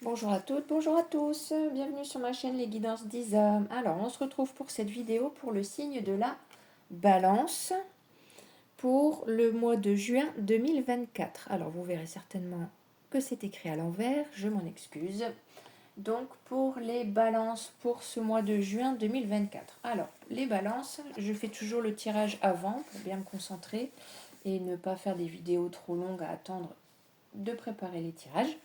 Bonjour à toutes, bonjour à tous, bienvenue sur ma chaîne Les Guidances d'Isa. Alors, on se retrouve pour cette vidéo pour le signe de la Balance pour le mois de juin 2024. Alors, vous verrez certainement que c'est écrit à l'envers, je m'en excuse. Donc, pour les balances pour ce mois de juin 2024. Alors, les balances, je fais toujours le tirage avant pour bien me concentrer et ne pas faire des vidéos trop longues à attendre de préparer les tirages.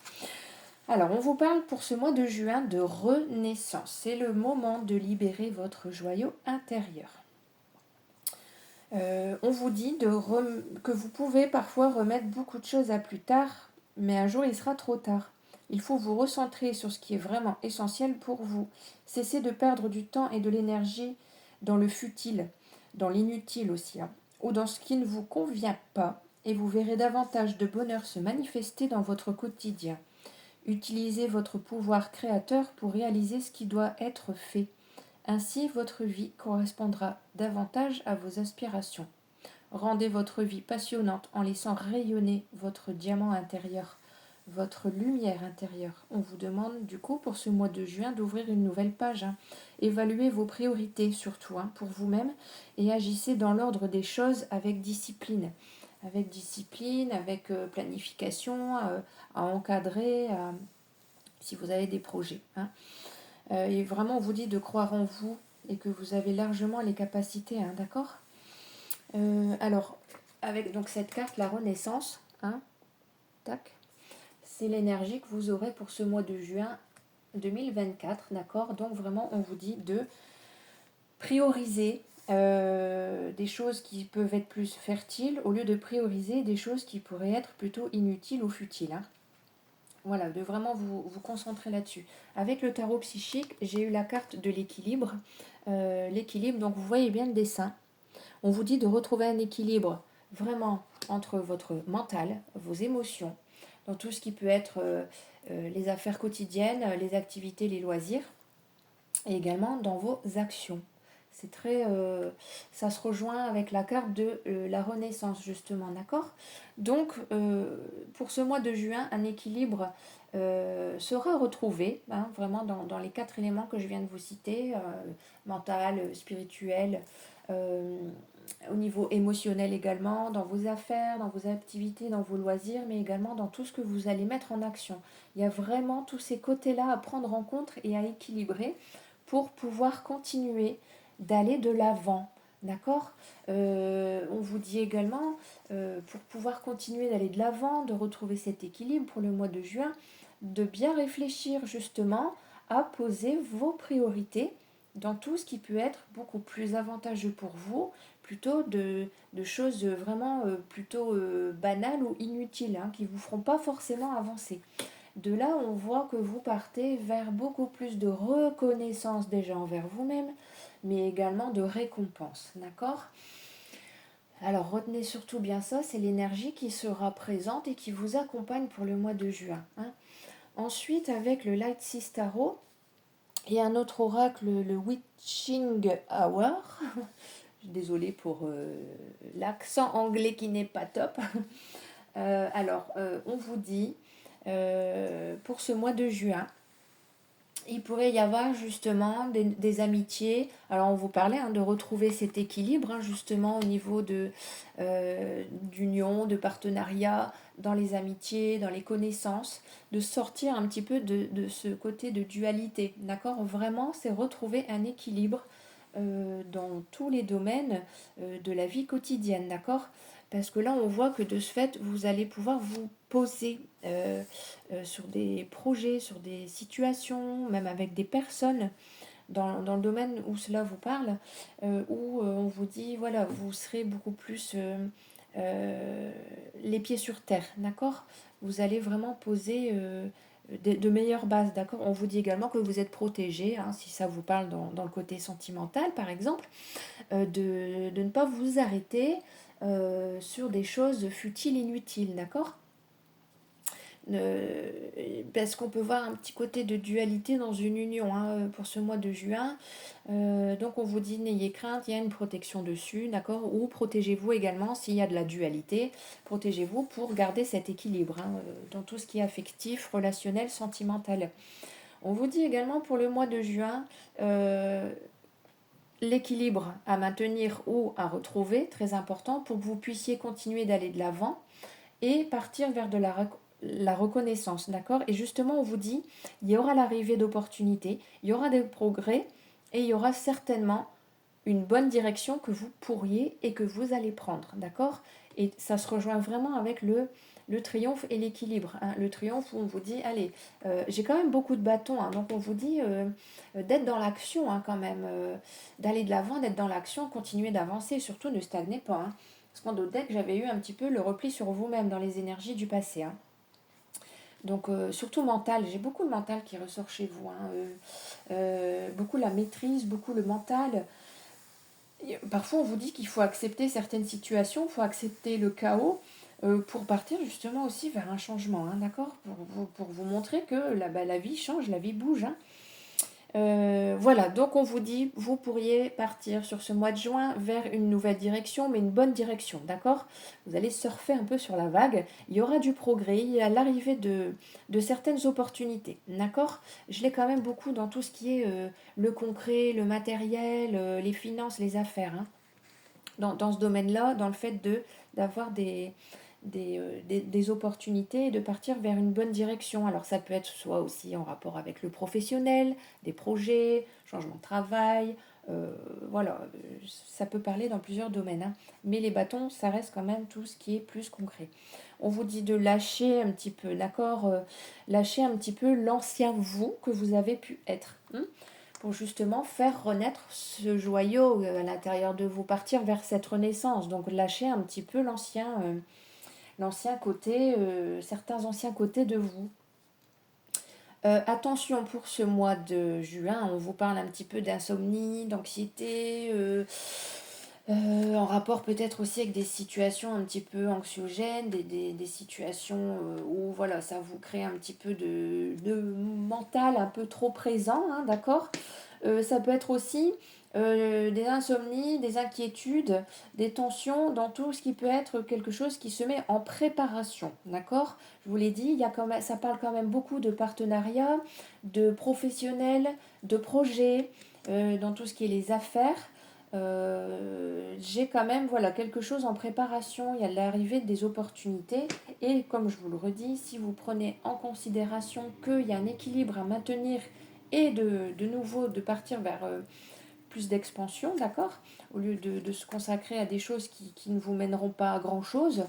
Alors, on vous parle pour ce mois de juin de renaissance. C'est le moment de libérer votre joyau intérieur. On vous dit que vous pouvez parfois remettre beaucoup de choses à plus tard, mais un jour il sera trop tard. Il faut vous recentrer sur ce qui est vraiment essentiel pour vous. Cessez de perdre du temps et de l'énergie dans le futile, dans l'inutile aussi, hein, ou dans ce qui ne vous convient pas, et vous verrez davantage de bonheur se manifester dans votre quotidien. Utilisez votre pouvoir créateur pour réaliser ce qui doit être fait. Ainsi, votre vie correspondra davantage à vos aspirations. Rendez votre vie passionnante en laissant rayonner votre diamant intérieur, votre lumière intérieure. On vous demande du coup pour ce mois de juin d'ouvrir une nouvelle page. Évaluez vos priorités surtout pour vous-même et agissez dans l'ordre des choses avec discipline. Avec discipline, avec planification, à encadrer, si vous avez des projets. Et vraiment, on vous dit de croire en vous et que vous avez largement les capacités, d'accord. Alors, avec donc cette carte, la Renaissance, tac, c'est l'énergie que vous aurez pour ce mois de juin 2024, d'accord. Donc vraiment, on vous dit de prioriser des choses qui peuvent être plus fertiles au lieu de prioriser des choses qui pourraient être plutôt inutiles ou futiles. Voilà, de vraiment vous concentrer là-dessus. Avec le tarot psychique, j'ai eu la carte de l'équilibre. L'équilibre, donc vous voyez bien le dessin. On vous dit de retrouver un équilibre vraiment entre votre mental, vos émotions, dans tout ce qui peut être les affaires quotidiennes, les activités, les loisirs, et également dans vos actions. C'est très, ça se rejoint avec la carte de la Renaissance justement, d'accord. Donc pour ce mois de juin, un équilibre sera retrouvé, vraiment dans les 4 éléments que je viens de vous citer, mental, spirituel, au niveau émotionnel également, dans vos affaires, dans vos activités, dans vos loisirs, mais également dans tout ce que vous allez mettre en action. Il y a vraiment tous ces côtés-là à prendre en compte et à équilibrer pour pouvoir continuer d'aller de l'avant. D'accord. On vous dit également, pour pouvoir continuer d'aller de l'avant, de retrouver cet équilibre pour le mois de juin, de bien réfléchir justement à poser vos priorités dans tout ce qui peut être beaucoup plus avantageux pour vous, plutôt de choses vraiment plutôt banales ou inutiles, qui ne vous feront pas forcément avancer. De là, on voit que vous partez vers beaucoup plus de reconnaissance déjà envers vous-même, mais également de récompense, d'accord. Alors retenez surtout bien ça, c'est l'énergie qui sera présente et qui vous accompagne pour le mois de juin. Ensuite, avec le Light Sea Tarot et un autre oracle, le Witching Hour. Désolée pour l'accent anglais qui n'est pas top. On vous dit, pour ce mois de juin, il pourrait y avoir justement des amitiés. Alors on vous parlait de retrouver cet équilibre justement au niveau d'union, de partenariat dans les amitiés, dans les connaissances, de sortir un petit peu de ce côté de dualité. D'accord. Vraiment, c'est retrouver un équilibre dans tous les domaines de la vie quotidienne. D'accord. Parce que là, on voit que de ce fait, vous allez pouvoir vous poser sur des projets, sur des situations, même avec des personnes dans le domaine où cela vous parle, où on vous dit, voilà, vous serez beaucoup plus les pieds sur terre, d'accord. Vous allez vraiment poser de meilleures bases, d'accord. On vous dit également que vous êtes protégé, si ça vous parle dans le côté sentimental, par exemple, de ne pas vous arrêter sur des choses futiles, inutiles, d'accord. Euh, Parce qu'on peut voir un petit côté de dualité dans une union hein, pour ce mois de juin. Donc on vous dit n'ayez crainte, il y a une protection dessus, d'accord? Ou protégez-vous également s'il y a de la dualité, protégez-vous pour garder cet équilibre hein, dans tout ce qui est affectif, relationnel, sentimental. On vous dit également pour le mois de juin, l'équilibre à maintenir ou à retrouver, très important, pour que vous puissiez continuer d'aller de l'avant et partir vers de la reconnaissance, d'accord? Et justement, on vous dit, il y aura l'arrivée d'opportunités, il y aura des progrès et il y aura certainement une bonne direction que vous pourriez et que vous allez prendre, d'accord? Et ça se rejoint vraiment avec le triomphe et l'équilibre. Hein. Le triomphe où on vous dit, allez, j'ai quand même beaucoup de bâtons, hein, donc on vous dit d'être dans l'action hein, quand même, d'aller de l'avant, d'être dans l'action, continuer d'avancer, surtout ne stagnez pas. Hein. Parce qu'en d'autres decks, j'avais eu un petit peu le repli sur vous-même dans les énergies du passé. Hein. Donc surtout mental, j'ai beaucoup le mental qui ressort chez vous. Hein. Beaucoup la maîtrise, beaucoup le mental. Parfois, on vous dit qu'il faut accepter certaines situations, il faut accepter le chaos pour partir justement aussi vers un changement, hein, d'accord pour vous montrer que la vie change, la vie bouge. Hein. Voilà, donc on vous dit, vous pourriez partir sur ce mois de juin vers une nouvelle direction, mais une bonne direction, d'accord? Vous allez surfer un peu sur la vague, il y aura du progrès, il y a l'arrivée de certaines opportunités, d'accord? Je l'ai quand même beaucoup dans tout ce qui est le concret, le matériel, les finances, les affaires, hein. Dans ce domaine-là, dans le fait d'avoir des opportunités et de partir vers une bonne direction. Alors ça peut être soit aussi en rapport avec le professionnel, des projets, changement de travail, voilà, ça peut parler dans plusieurs domaines. Hein. Mais les bâtons, ça reste quand même tout ce qui est plus concret. On vous dit de lâcher un petit peu, d'accord lâcher un petit peu l'ancien vous que vous avez pu être. Hein pour justement faire renaître ce joyau à l'intérieur de vous, partir vers cette renaissance. Donc lâcher un petit peu l'ancien côté, certains anciens côtés de vous. Attention pour ce mois de juin, on vous parle un petit peu d'insomnie, d'anxiété, en rapport peut-être aussi avec des situations un petit peu anxiogènes, des situations où voilà, ça vous crée un petit peu de mental un peu trop présent, hein, d'accord. Ça peut être aussi des insomnies, des inquiétudes, des tensions dans tout ce qui peut être quelque chose qui se met en préparation, d'accord? Je vous l'ai dit, il y a quand même, ça parle quand même beaucoup de partenariats, de professionnels, de projets, dans tout ce qui est les affaires. J'ai quand même voilà, quelque chose en préparation, il y a l'arrivée des opportunités et comme je vous le redis, si vous prenez en considération qu'il y a un équilibre à maintenir et de nouveau de partir vers plus d'expansion, d'accord? Au lieu de se consacrer à des choses qui ne vous mèneront pas à grand chose,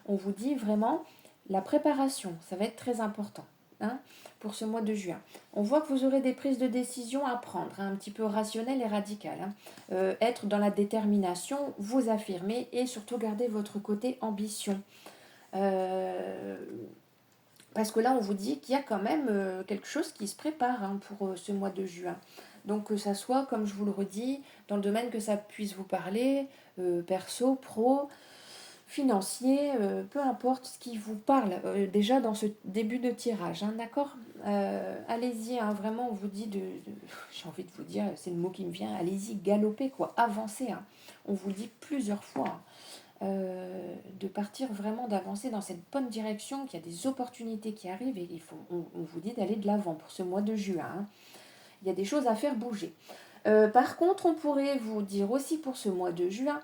on vous dit vraiment la préparation, ça va être très important. Hein, pour ce mois de juin. On voit que vous aurez des prises de décision à prendre, hein, un petit peu rationnelles et radicales. Hein. Être dans la détermination, vous affirmer et surtout garder votre côté ambition. Euh, parce que là, on vous dit qu'il y a quand même quelque chose qui se prépare hein, pour ce mois de juin. Donc que ça soit, comme je vous le redis, dans le domaine que ça puisse vous parler, perso, pro, financier, peu importe ce qui vous parle, déjà dans ce début de tirage, hein, d'accord. Allez-y, hein, vraiment, on vous dit j'ai envie de vous dire, c'est le mot qui me vient, allez-y, galopez, quoi, avancez. Hein. On vous le dit plusieurs fois. Hein de partir vraiment, d'avancer dans cette bonne direction, qu'il y a des opportunités qui arrivent et on vous dit d'aller de l'avant pour ce mois de juin. Hein. Il y a des choses à faire bouger. Par contre, on pourrait vous dire aussi pour ce mois de juin,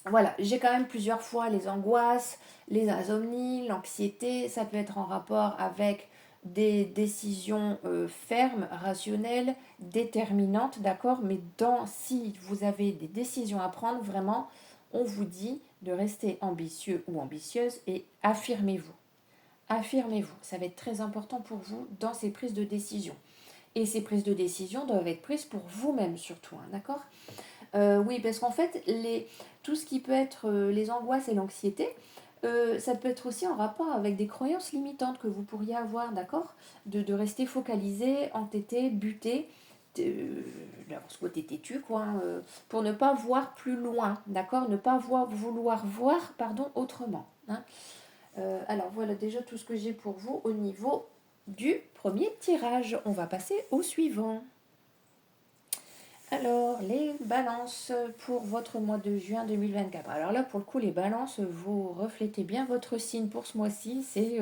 voilà, j'ai quand même plusieurs fois les angoisses, les insomnies, l'anxiété, ça peut être en rapport avec des décisions fermes, rationnelles, déterminantes, d'accord. Mais si vous avez des décisions à prendre, vraiment, on vous dit de rester ambitieux ou ambitieuse et affirmez-vous. Affirmez-vous, ça va être très important pour vous dans ces prises de décision. Et ces prises de décision doivent être prises pour vous-même surtout, hein, d'accord. Oui, parce qu'en fait, tout ce qui peut être les angoisses et l'anxiété, ça peut être aussi en rapport avec des croyances limitantes que vous pourriez avoir, d'accord de rester focalisé, entêté, buté, d'avoir ce côté têtu, quoi, hein, pour ne pas voir plus loin, d'accord. Ne pas vouloir voir, pardon, autrement. Hein. Alors voilà déjà tout ce que j'ai pour vous au niveau du premier tirage. On va passer au suivant. Alors, les balances pour votre mois de juin 2024. Alors là, pour le coup, les balances, vous reflétez bien votre signe pour ce mois-ci. C'est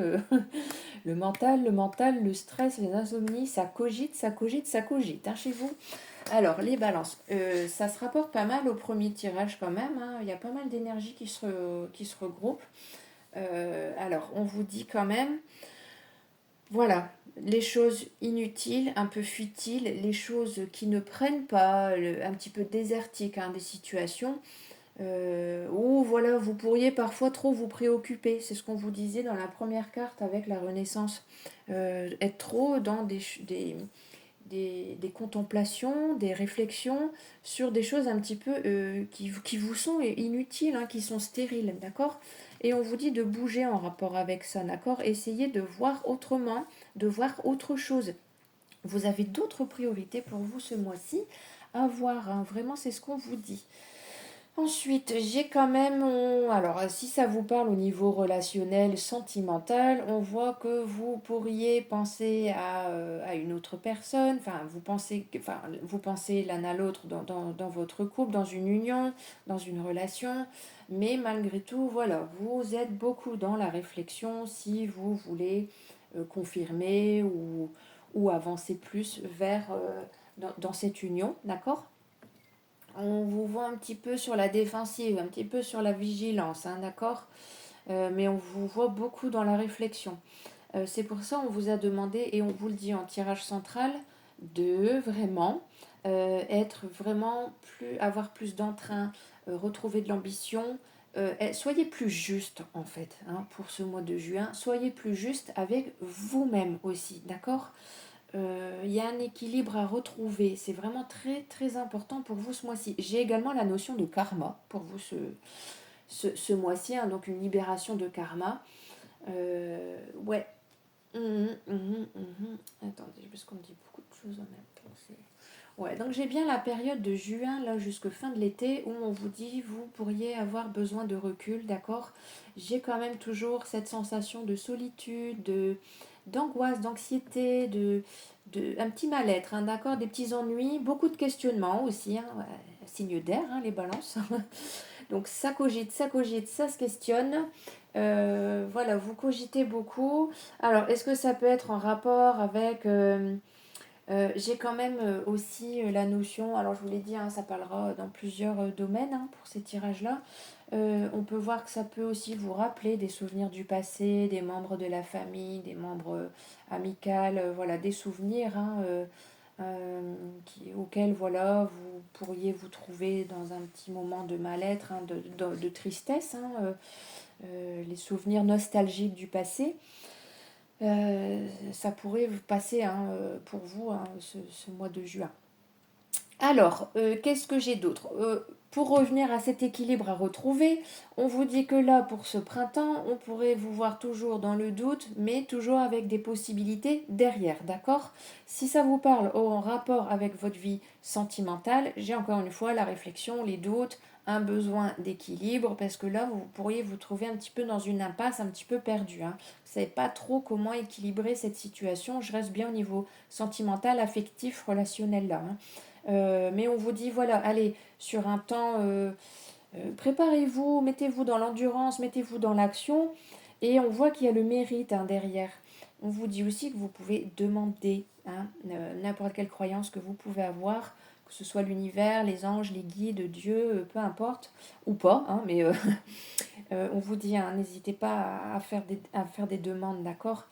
le mental, le stress, les insomnies, ça cogite, ça cogite, ça cogite hein, chez vous. Alors, les balances, ça se rapporte pas mal au premier tirage quand même. Hein. Il y a pas mal d'énergie qui se regroupe. Alors, on vous dit quand même, voilà, les choses inutiles, un peu futiles, les choses qui ne prennent pas, un petit peu désertiques hein, des situations, où voilà, vous pourriez parfois trop vous préoccuper. C'est ce qu'on vous disait dans la première carte avec la Renaissance. Être trop dans des contemplations, des réflexions sur des choses un petit peu qui vous sont inutiles, hein, qui sont stériles, d'accord. Et on vous dit de bouger en rapport avec ça, d'accord. Essayez de voir autrement, de voir autre chose. Vous avez d'autres priorités pour vous ce mois-ci à voir, hein. Vraiment, c'est ce qu'on vous dit. Ensuite, j'ai quand même, alors si ça vous parle au niveau relationnel, sentimental, on voit que vous pourriez penser à une autre personne, vous pensez l'un à l'autre dans votre couple, dans une union, dans une relation, mais malgré tout, voilà, vous êtes beaucoup dans la réflexion si vous voulez confirmer ou avancer plus vers dans cette union, d'accord? On vous voit un petit peu sur la défensive, un petit peu sur la vigilance, hein, d'accord. Mais on vous voit beaucoup dans la réflexion. C'est pour ça on vous a demandé, et on vous le dit en tirage central, de vraiment avoir plus d'entrain, retrouver de l'ambition. Soyez plus juste en fait hein, pour ce mois de juin. Soyez plus juste avec vous-même aussi, d'accord. Il y a un équilibre à retrouver. C'est vraiment très très important pour vous ce mois-ci. J'ai également la notion de karma pour vous ce mois-ci, hein, donc une libération de karma. Ouais. Attendez, parce qu'on me dit beaucoup de choses en même temps. Ouais, donc j'ai bien la période de juin là jusqu'à fin de l'été où on vous dit vous pourriez avoir besoin de recul, d'accord. J'ai quand même toujours cette sensation de solitude, d'angoisse, d'anxiété, un petit mal-être, hein, d'accord, des petits ennuis, beaucoup de questionnements aussi, hein, ouais, signe d'air, hein, les balances. Donc ça cogite, ça se questionne. Voilà, vous cogitez beaucoup. Alors, est-ce que ça peut être en rapport avec j'ai quand même aussi la notion, alors je vous l'ai dit, hein, ça parlera dans plusieurs domaines hein, pour ces tirages-là. On peut voir que ça peut aussi vous rappeler des souvenirs du passé, des membres de la famille, des membres amicales, voilà, des souvenirs hein, auxquels voilà, vous pourriez vous trouver dans un petit moment de mal-être, hein, de tristesse, hein, les souvenirs nostalgiques du passé. Ça pourrait vous passer hein, pour vous hein, ce mois de juin. Alors, qu'est-ce que j'ai d'autre pour revenir à cet équilibre à retrouver, on vous dit que là, pour ce printemps, on pourrait vous voir toujours dans le doute, mais toujours avec des possibilités derrière, d'accord. Si ça vous parle en rapport avec votre vie sentimentale, j'ai encore une fois la réflexion, les doutes, un besoin d'équilibre, parce que là, vous pourriez vous trouver un petit peu dans une impasse, un petit peu perdu. Hein. Vous ne savez pas trop comment équilibrer cette situation. Je reste bien au niveau sentimental, affectif, relationnel là. Hein. Mais on vous dit, voilà, allez, sur un temps, préparez-vous, mettez-vous dans l'endurance, mettez-vous dans l'action, et on voit qu'il y a le mérite hein, derrière. On vous dit aussi que vous pouvez demander hein, n'importe quelle croyance que vous pouvez avoir, que ce soit l'univers, les anges, les guides, Dieu, peu importe, ou pas, hein, mais on vous dit, hein, n'hésitez pas à faire des demandes, d'accord.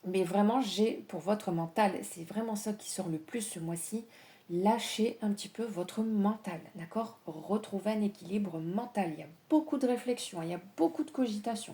Mais vraiment, pour votre mental, c'est vraiment ça qui sort le plus ce mois-ci. Lâchez un petit peu votre mental, d'accord. Retrouvez un équilibre mental. Il y a beaucoup de réflexion, il y a beaucoup de cogitation.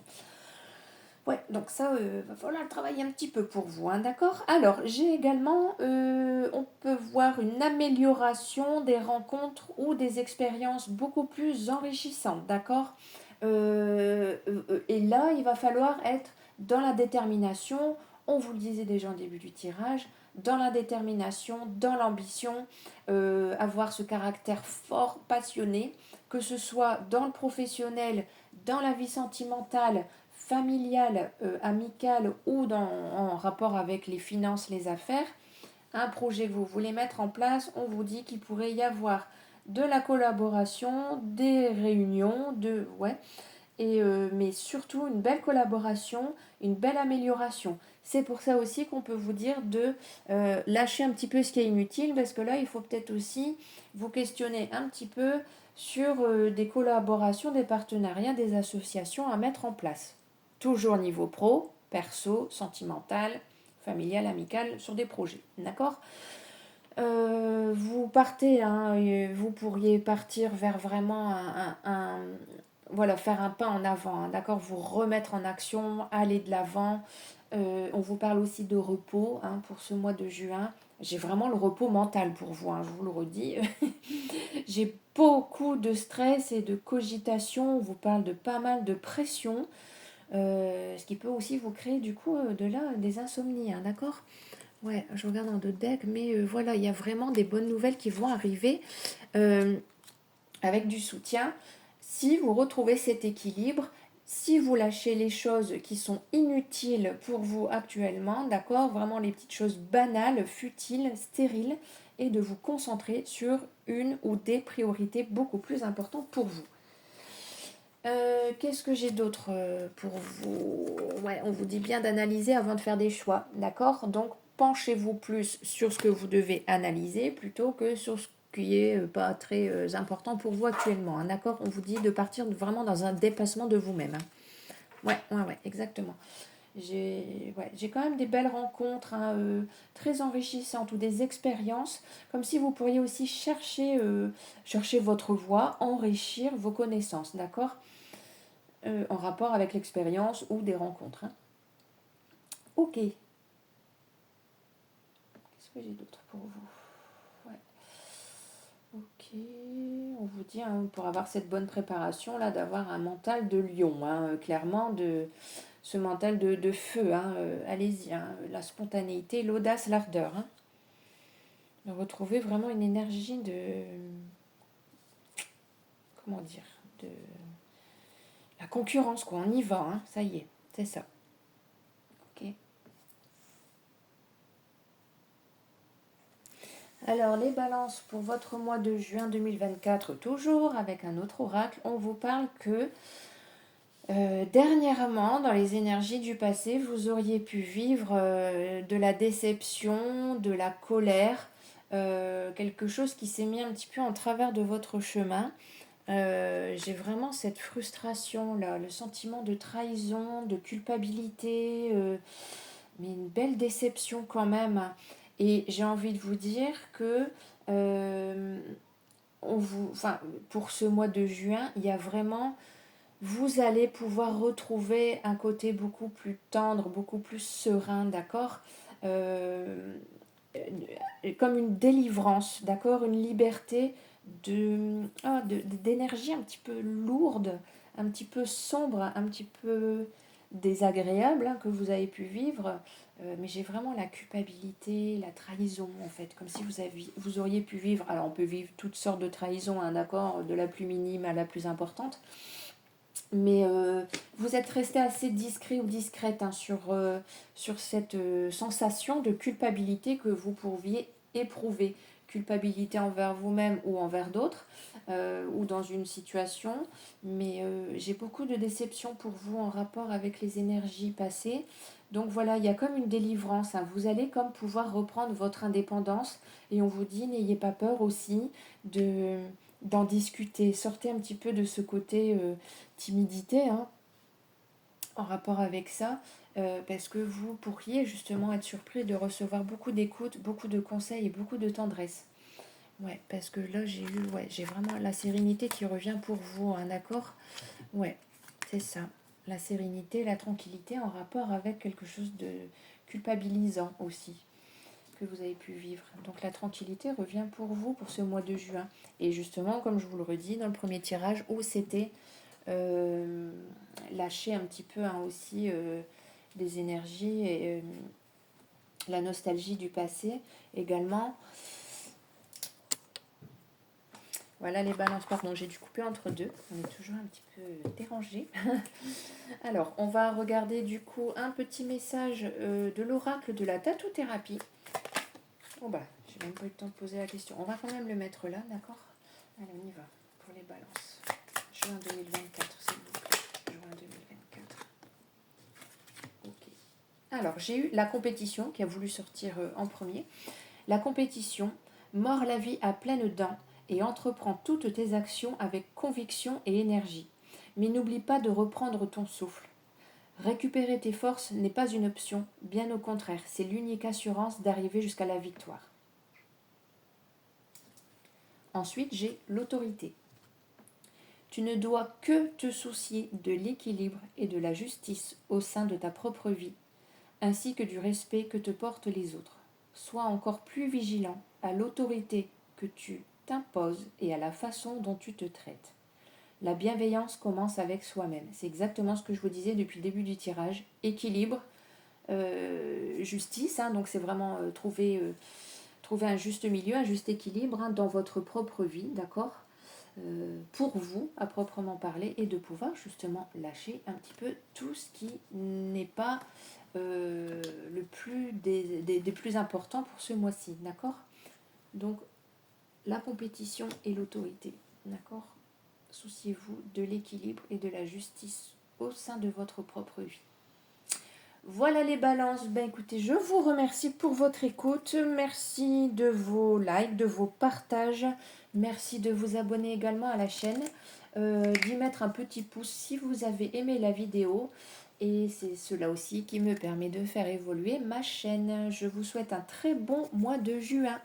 Ouais, donc ça, va falloir travailler un petit peu pour vous, hein, d'accord. Alors, j'ai également, on peut voir une amélioration des rencontres ou des expériences beaucoup plus enrichissantes, d'accord. Et là, il va falloir être dans la détermination. On vous le disait déjà au début du tirage, dans la détermination, dans l'ambition, avoir ce caractère fort, passionné, que ce soit dans le professionnel, dans la vie sentimentale, familiale, amicale ou en rapport avec les finances, les affaires. Un projet que vous voulez mettre en place, on vous dit qu'il pourrait y avoir de la collaboration, des réunions, mais surtout une belle collaboration, une belle amélioration. C'est pour ça aussi qu'on peut vous dire de lâcher un petit peu ce qui est inutile, parce que là, il faut peut-être aussi vous questionner un petit peu sur des collaborations, des partenariats, des associations à mettre en place. Toujours niveau pro, perso, sentimental, familial, amical, sur des projets. D'accord. Vous partez, hein, vous pourriez partir vers vraiment voilà, faire un pas en avant, hein, d'accord, vous remettre en action, aller de l'avant. On vous parle aussi de repos, hein, pour ce mois de juin. J'ai vraiment le repos mental pour vous, hein, je vous le redis. J'ai beaucoup de stress et de cogitation. On vous parle de pas mal de pression, ce qui peut aussi vous créer du coup des insomnies, hein, d'accord. Ouais, je regarde en deux decks, mais voilà, il y a vraiment des bonnes nouvelles qui vont arriver euh, avec du soutien. Si vous retrouvez cet équilibre, si vous lâchez les choses qui sont inutiles pour vous actuellement, d'accord, vraiment les petites choses banales, futiles, stériles, et de vous concentrer sur une ou des priorités beaucoup plus importantes pour vous. Qu'est-ce que j'ai d'autre pour vous? Ouais, on vous dit bien d'analyser avant de faire des choix, d'accord? Donc, penchez-vous plus sur ce que vous devez analyser plutôt que sur ce qui est pas très important pour vous actuellement, hein, d'accord? On vous dit de partir vraiment dans un dépassement de vous-même, hein. Ouais, exactement. J'ai quand même des belles rencontres, hein, très enrichissantes ou des expériences, comme si vous pourriez aussi chercher votre voie, enrichir vos connaissances, d'accord? En rapport avec l'expérience ou des rencontres, hein. Ok. Qu'est-ce que j'ai d'autre pour vous? Ouais. Ok. On vous dit, hein, pour avoir cette bonne préparation là, d'avoir un mental de lion, hein, clairement de ce mental de feu, hein, allez-y, hein, la spontanéité, l'audace, l'ardeur, hein. De retrouver vraiment une énergie de, comment dire, de la concurrence, quoi. On y va, hein, ça y est, c'est ça. Ok. Alors, les balances pour votre mois de juin 2024, toujours avec un autre oracle, on vous parle que dernièrement, dans les énergies du passé, vous auriez pu vivre de la déception, de la colère, quelque chose qui s'est mis un petit peu en travers de votre chemin. J'ai vraiment cette frustration là, le sentiment de trahison, de culpabilité, mais une belle déception quand même. Et j'ai envie de vous dire que euh, pour ce mois de juin, il y a vraiment, vous allez pouvoir retrouver un côté beaucoup plus tendre, beaucoup plus serein, d'accord. Euh, Comme une délivrance, d'accord, une liberté d'énergie un petit peu lourde, un petit peu sombre, un petit peu désagréable, hein, que vous avez pu vivre. Mais j'ai vraiment la culpabilité, la trahison en fait, comme si vous auriez pu vivre. Alors on peut vivre toutes sortes de trahisons, hein, d'accord, de la plus minime à la plus importante. Mais vous êtes resté assez discret ou discrète, hein, sur cette sensation de culpabilité que vous pourriez éprouver. Culpabilité envers vous-même ou envers d'autres, ou dans une situation. Mais j'ai beaucoup de déception pour vous en rapport avec les énergies passées. Donc voilà, il y a comme une délivrance, hein. Vous allez comme pouvoir reprendre votre indépendance. Et on vous dit, n'ayez pas peur aussi de d'en discuter. Sortez un petit peu de ce côté timidité, hein, en rapport avec ça, parce que vous pourriez justement être surpris de recevoir beaucoup d'écoute, beaucoup de conseils et beaucoup de tendresse. Ouais, parce que là j'ai vraiment la sérénité qui revient pour vous, un accord. Ouais, c'est ça. La sérénité, la tranquillité en rapport avec quelque chose de culpabilisant aussi que vous avez pu vivre. Donc la tranquillité revient pour vous pour ce mois de juin. Et justement, comme je vous le redis dans le premier tirage, où c'était euh, lâcher un petit peu, hein, aussi des énergies la nostalgie du passé également. Voilà les balances, pardon, j'ai dû couper entre deux, on est toujours un petit peu dérangé. Alors, on va regarder du coup un petit message de l'oracle de la tatou-thérapie. Oh bah, j'ai même pas eu le temps de poser la question. On va quand même le mettre là, d'accord? Allez, on y va pour les balances. Juin 2024, s'il vous plaît. Juin 2024. Ok. Alors, j'ai eu la compétition qui a voulu sortir en premier. La compétition, mords la vie à pleines dents et entreprends toutes tes actions avec conviction et énergie. Mais n'oublie pas de reprendre ton souffle. Récupérer tes forces n'est pas une option, bien au contraire, c'est l'unique assurance d'arriver jusqu'à la victoire. Ensuite, j'ai l'autorité. Tu ne dois que te soucier de l'équilibre et de la justice au sein de ta propre vie, ainsi que du respect que te portent les autres. Sois encore plus vigilant à l'autorité que tu t'imposes et à la façon dont tu te traites. La bienveillance commence avec soi-même. C'est exactement ce que je vous disais depuis le début du tirage. Équilibre, justice, donc c'est vraiment trouver un juste milieu, un juste équilibre dans votre propre vie, d'accord, pour vous, à proprement parler, et de pouvoir justement lâcher un petit peu tout ce qui n'est pas le plus des plus importants pour ce mois-ci, d'accord. Donc, la compétition et l'autorité, d'accord. Souciez-vous de l'équilibre et de la justice au sein de votre propre vie. Voilà les balances. Ben écoutez, je vous remercie pour votre écoute. Merci de vos likes, de vos partages. Merci de vous abonner également à la chaîne. D'y mettre un petit pouce si vous avez aimé la vidéo. Et c'est cela aussi qui me permet de faire évoluer ma chaîne. Je vous souhaite un très bon mois de juin.